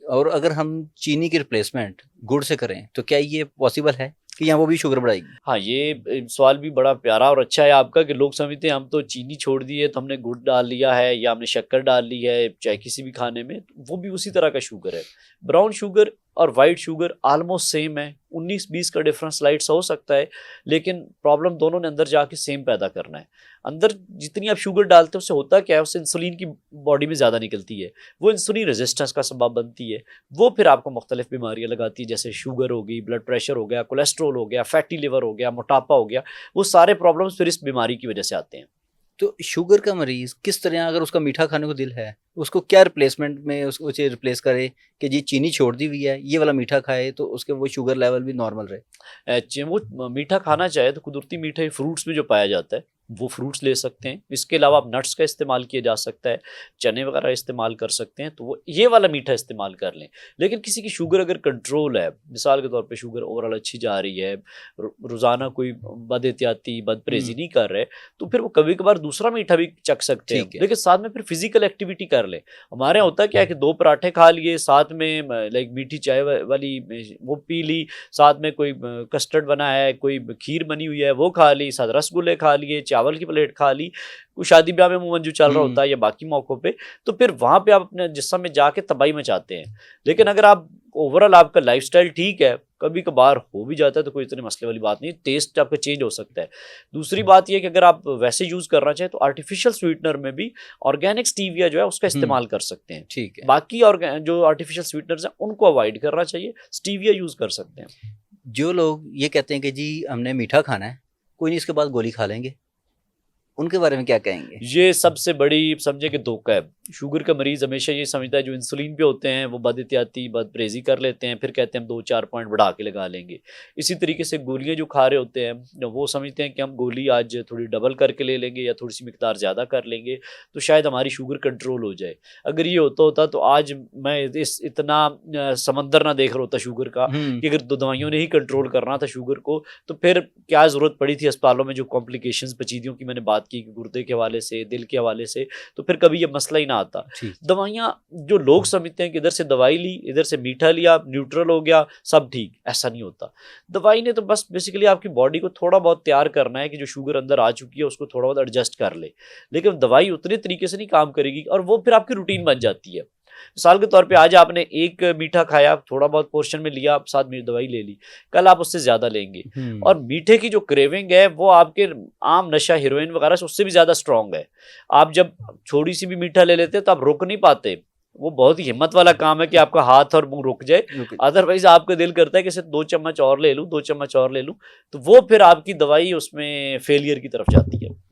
और अगर हम चीनी की रिप्लेसमेंट गुड़ से करें तो क्या ये पॉसिबल है कि यहाँ वो भी शुगर बढ़ाएगी? हाँ, ये सवाल भी बड़ा प्यारा और अच्छा है आपका कि लोग समझते हैं हम तो चीनी छोड़ दी है तो हमने गुड़ डाल लिया है या हमने शक्कर डाल ली है चाहे किसी भी खाने में, वो भी उसी तरह का शुगर है। ब्राउन शुगर और वाइट शुगर ऑलमोस्ट सेम है, 19-20 का डिफरेंस स्लाइड सा हो सकता है, लेकिन प्रॉब्लम दोनों ने अंदर जाके सेम पैदा करना है। अंदर जितनी आप शुगर डालते हो उससे होता क्या है, उससे इंसुलिन की बॉडी में ज़्यादा निकलती है, वो इंसुलिन रेजिस्टेंस का सबब बनती है, वो फिर आपको मुख्तलिफ बीमारियाँ लगाती है, जैसे शुगर हो गई, ब्लड प्रेशर हो गया, कोलेस्ट्रॉल हो गया, फैटी लिवर हो गया, मोटापा हो गया। वो सारे प्रॉब्लम्स फिर इस बीमारी की वजह से आते हैं। तो शुगर का मरीज किस तरह, अगर उसका मीठा खाने को दिल है, उसको क्या रिप्लेसमेंट में उसको उसे रिप्लेस करे कि जी चीनी छोड़ दी हुई है, ये वाला मीठा खाए तो उसके वो शुगर लेवल भी नॉर्मल रहे? वो मीठा खाना चाहे तो कुदरती मीठा फ्रूट्स में जो पाया जाता है वो फ्रूट्स ले सकते हैं। इसके अलावा आप नट्स का इस्तेमाल किया जा सकता है, चने वगैरह इस्तेमाल कर सकते हैं, तो वो ये वाला मीठा इस्तेमाल कर लें। लेकिन किसी की शुगर अगर कंट्रोल है, मिसाल के तौर पे शुगर ओवरऑल अच्छी जा रही है, रोज़ाना कोई बदएहतियाती बदपरहेज़ी नहीं कर रहे, तो फिर वो कभी कभार दूसरा मीठा भी चख सकते हैं, ठीक है। लेकिन साथ में फिर फिजिकल एक्टिविटी कर लें। हमारे यहाँ होता क्या है कि 2 पराठे खा लिए, साथ में लाइक मीठी चाय वाली वो पी ली, साथ में कोई कस्टर्ड बना है, कोई खीर बनी हुई है वो खा ली, साथ रसगुल्ले खा लिए, चावल की प्लेट खा ली, कोई शादी ब्याह में अमूमन जो चल रहा होता है या बाकी मौकों पे, तो फिर वहाँ पे आप अपने जिस्म में जाके तबाही मचाते हैं। लेकिन अगर आप ओवरऑल आपका लाइफस्टाइल ठीक है, कभी कभार हो भी जाता है तो कोई इतने मसले वाली बात नहीं, टेस्ट आपका चेंज हो सकता है। दूसरी बात यह कि अगर आप वैसे यूज़ करना चाहें तो आर्टिफिशियल स्वीटनर में भी ऑर्गेनिक स्टीविया जो है उसका इस्तेमाल कर सकते हैं। ठीक है। बाकी और जो आर्टिफिशियल स्वीटनर्स हैं उनको अवॉइड करना चाहिए, स्टीविया यूज़ कर सकते हैं। जो लोग ये कहते हैं कि जी हमने मीठा खाना है, कोई नहीं इसके बाद गोली खा लेंगे, उनके बारे में क्या कहेंगे? ये सबसे बड़ी समझे कि धोखा है। शुगर का मरीज़ हमेशा ये समझता है जो इंसुलिन पे होते हैं वो बदएहतियाती बदपरहेज़ी कर लेते हैं, फिर कहते हैं हम 2-4 पॉइंट बढ़ा के लगा लेंगे। इसी तरीके से गोलियाँ जो खा रहे होते हैं वो समझते हैं कि हम गोली आज थोड़ी डबल करके ले लेंगे या थोड़ी सी मिकदार ज़्यादा कर लेंगे तो शायद हमारी शुगर कंट्रोल हो जाए। अगर ये होता तो आज मैं इस इतना समंदर ना देख रहा होता शुगर का, कि अगर दवाइयों ने ही कंट्रोल करना था शुगर को तो फिर क्या ज़रूरत पड़ी थी अस्पतालों में जो कॉम्प्लिकेशंस पेचीदगियों की मैंने बात की, गुर्दे के हवाले से, दिल के हवाले से, तो फिर कभी ये मसला ही ना आता। दवाइयाँ जो लोग समझते हैं कि इधर से दवाई ली, इधर से मीठा लिया, न्यूट्रल हो गया, सब ठीक, ऐसा नहीं होता। दवाई ने तो बस बेसिकली आपकी बॉडी को थोड़ा बहुत तैयार करना है कि जो शुगर अंदर आ चुकी है उसको थोड़ा बहुत एडजस्ट कर ले, लेकिन दवाई उतने तरीके से नहीं काम करेगी और वो फिर आपकी रूटीन बन जाती है। मिसाल के तौर पे आज आपने एक मीठा खाया, थोड़ा बहुत पोर्शन में लिया, आप साथ में दवाई ले ली, कल आप उससे ज़्यादा लेंगे और मीठे की जो क्रेविंग है वो आपके आम नशा हेरोइन वगैरह से उससे भी ज़्यादा स्ट्रॉन्ग है। आप जब थोड़ी सी भी मीठा ले लेते हैं तो आप रुक नहीं पाते, वो बहुत ही हिम्मत वाला काम है कि आपका हाथ और मुंह रुक जाए, अदरवाइज आपका दिल करता है कि सिर्फ 2 चम्मच और ले लूँ, 2 चम्मच और ले लूँ, तो वो फिर आपकी दवाई उसमें फेलियर की तरफ जाती है।